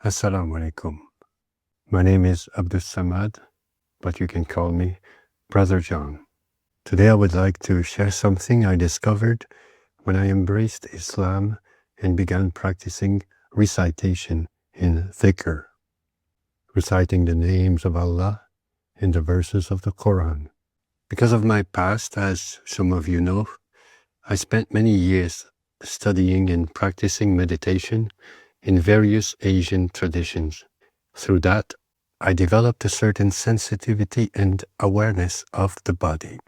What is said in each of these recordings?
Assalamu alaikum. My name is Abdus Samad, but you can call me Brother John. Today I would like to share something I discovered when I embraced Islam and began practicing recitation in Dhikr, reciting the names of Allah in the verses of the Qur'an. Because of my past, as some of you know, I spent many years studying and practicing meditation in various Asian traditions. Through that, I developed a certain sensitivity and awareness of the body.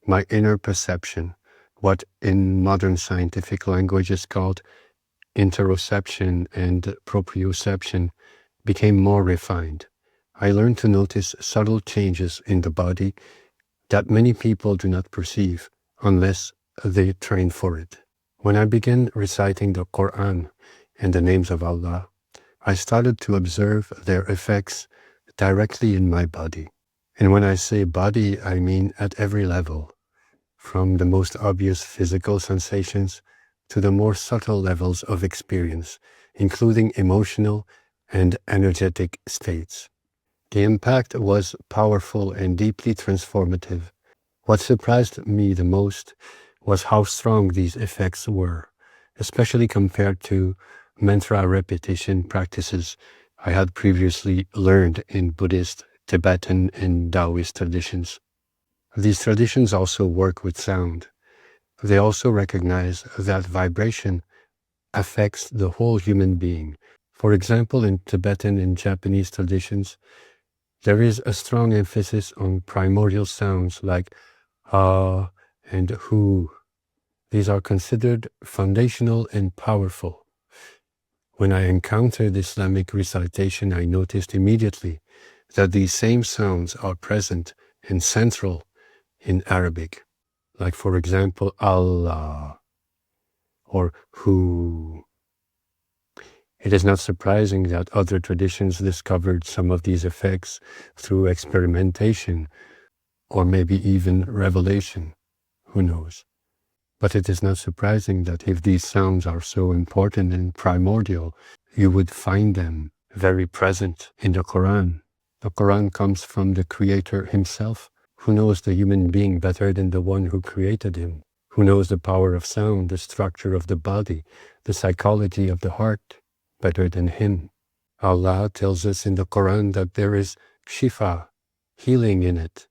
My inner perception, what in modern scientific language is called interoception and proprioception, became more refined. I learned to notice subtle changes in the body that many people do not perceive unless they train for it. When I began reciting the Qur'an and the names of Allah, I started to observe their effects directly in my body. And when I say body, I mean at every level, from the most obvious physical sensations to the more subtle levels of experience, including emotional and energetic states. The impact was powerful and deeply transformative. What surprised me the most was how strong these effects were, especially compared to mantra repetition practices I had previously learned in Buddhist, Tibetan, and Taoist traditions. These traditions also work with sound. They also recognize that vibration affects the whole human being. For example, in Tibetan and Japanese traditions, there is a strong emphasis on primordial sounds like ah and hu. These are considered foundational and powerful. When I encountered Islamic recitation, I noticed immediately that these same sounds are present and central in Arabic, like for example, Allah or Hu. It is not surprising that other traditions discovered some of these effects through experimentation or maybe even revelation. Who knows? But it is not surprising that if these sounds are so important and primordial, you would find them very present in the Qur'an. The Qur'an comes from the Creator himself, who knows the human being better than the one who created him, who knows the power of sound, the structure of the body, the psychology of the heart, better than him. Allah tells us in the Qur'an that there is shifa, healing in it.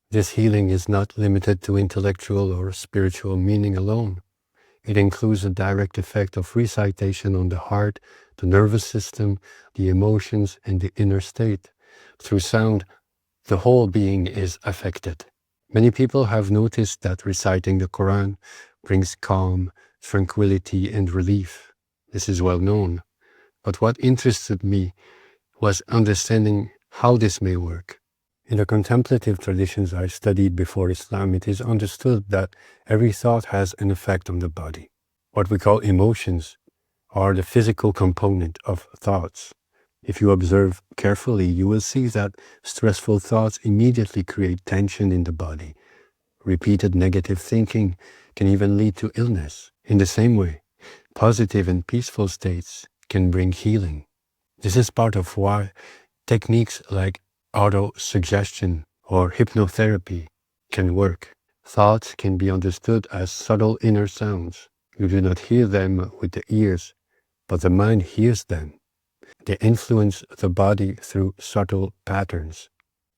This healing is not limited to intellectual or spiritual meaning alone. It includes a direct effect of recitation on the heart, the nervous system, the emotions, and the inner state. Through sound, the whole being is affected. Many people have noticed that reciting the Qur'an brings calm, tranquility, and relief. This is well known. But what interested me was understanding how this may work. In the contemplative traditions I studied before Islam, it is understood that every thought has an effect on the body. What we call emotions are the physical component of thoughts. If you observe carefully, you will see that stressful thoughts immediately create tension in the body. Repeated negative thinking can even lead to illness. In the same way, positive and peaceful states can bring healing. This is part of why techniques like auto-suggestion or hypnotherapy can work. Thoughts can be understood as subtle inner sounds. You do not hear them with the ears, but the mind hears them. They influence the body through subtle patterns.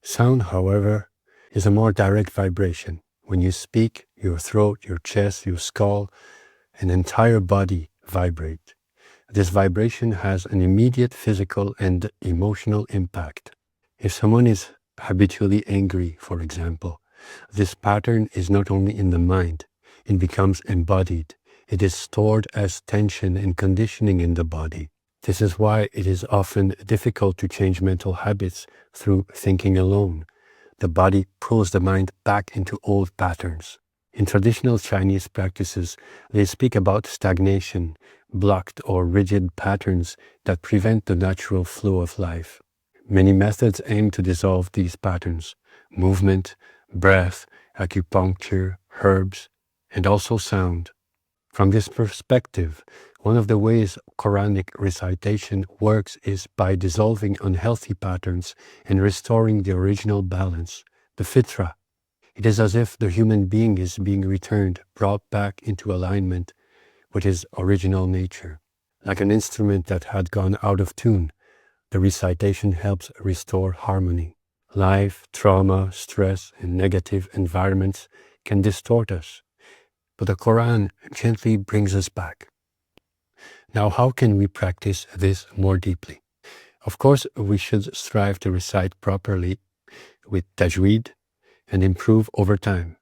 Sound, however, is a more direct vibration. When you speak, your throat, your chest, your skull, an entire body vibrate. This vibration has an immediate physical and emotional impact. If someone is habitually angry, for example, this pattern is not only in the mind, it becomes embodied. It is stored as tension and conditioning in the body. This is why it is often difficult to change mental habits through thinking alone. The body pulls the mind back into old patterns. In traditional Chinese practices, they speak about stagnation, blocked or rigid patterns that prevent the natural flow of life. Many methods aim to dissolve these patterns: movement, breath, acupuncture, herbs, and also sound. From this perspective, One of the ways Quranic recitation works is by dissolving unhealthy patterns and restoring the original balance, the fitra. It is as if the human being is being returned, brought back into alignment with his original nature. Like an instrument that had gone out of tune, the recitation helps restore harmony. Life, trauma, stress, and negative environments can distort us, but the Quran gently brings us back. Now, how can we practice this more deeply? Of course, we should strive to recite properly with tajweed and improve over time.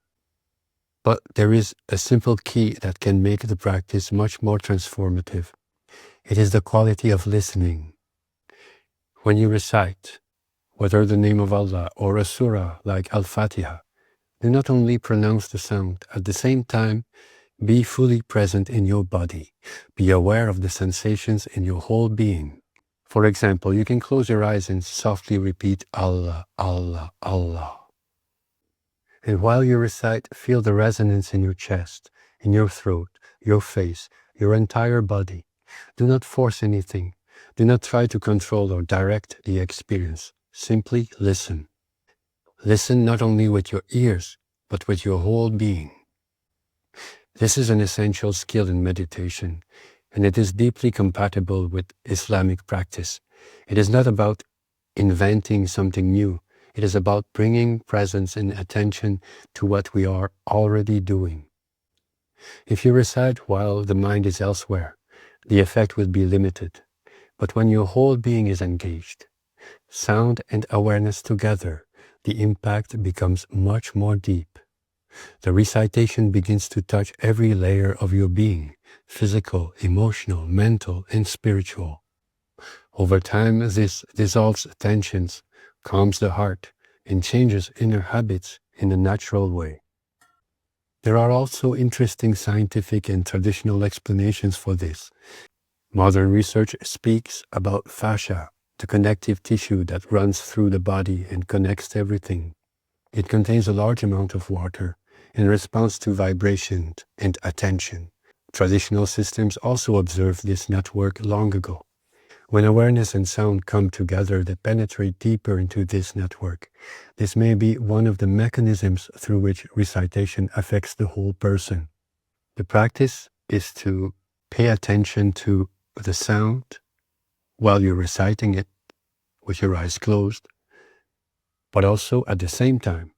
But there is a simple key that can make the practice much more transformative. It is the quality of listening. When you recite, whether the name of Allah or a surah like Al-Fatiha, do not only pronounce the sound, at the same time, be fully present in your body. Be aware of the sensations in your whole being. For example, you can close your eyes and softly repeat Allah, Allah, Allah. And while you recite, feel the resonance in your chest, in your throat, your face, your entire body. Do not force anything. Do not try to control or direct the experience. Simply listen. Listen not only with your ears, but with your whole being. This is an essential skill in meditation, and it is deeply compatible with Islamic practice. It is not about inventing something new. It is about bringing presence and attention to what we are already doing. If you recite while the mind is elsewhere, the effect will be limited. But when your whole being is engaged, sound and awareness together, the impact becomes much more deep. The recitation begins to touch every layer of your being, physical, emotional, mental, and spiritual. Over time, this dissolves tensions, calms the heart, and changes inner habits in a natural way. There are also interesting scientific and traditional explanations for this. Modern research speaks about fascia, the connective tissue that runs through the body and connects everything. It contains a large amount of water in response to vibration and attention. Traditional systems also observed this network long ago. When awareness and sound come together, they penetrate deeper into this network. This may be one of the mechanisms through which recitation affects the whole person. The practice is to pay attention to the sound while you're reciting it with your eyes closed, but also at the same time,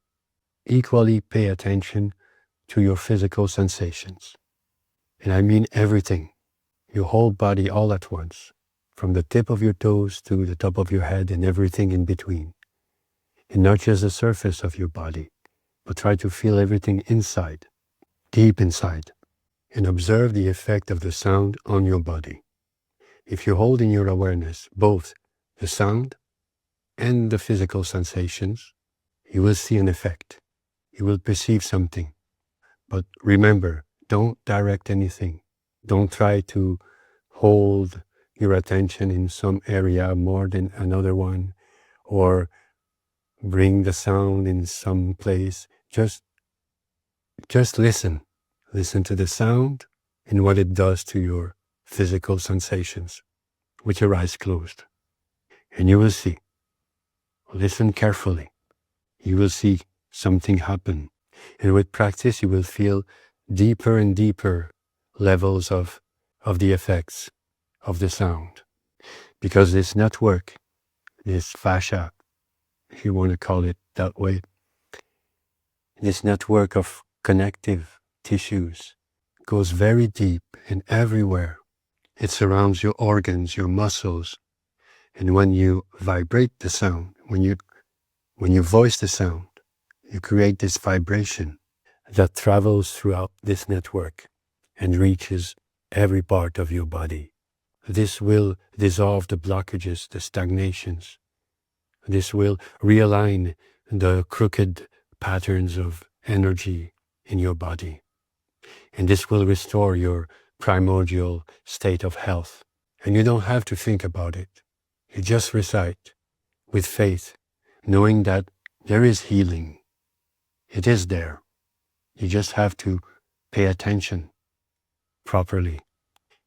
equally pay attention to your physical sensations. And I mean everything, your whole body all at once, from the tip of your toes to the top of your head and everything in between. And not just the surface of your body, but try to feel everything inside, deep inside, and observe the effect of the sound on your body. If you hold in your awareness both the sound and the physical sensations, you will see an effect. You will perceive something. But remember, don't direct anything. Don't try to hold your attention in some area more than another one, or bring the sound in some place. Just listen. Listen to the sound and what it does to your physical sensations with your eyes closed. And you will see. Listen carefully. You will see something happen. And with practice, you will feel deeper and deeper levels of the effects of the sound. Because this network, this fascia, if you want to call it that way, this network of connective tissues goes very deep and everywhere. It surrounds your organs, your muscles. And when you vibrate the sound, when you voice the sound, you create this vibration that travels throughout this network and reaches every part of your body. This will dissolve the blockages, the stagnations. This will realign the crooked patterns of energy in your body. And this will restore your primordial state of health. And you don't have to think about it. You just recite with faith, knowing that there is healing. It is there. You just have to pay attention properly.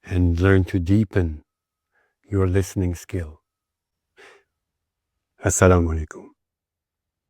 and learn to deepen your listening skill. Assalamu alaikum.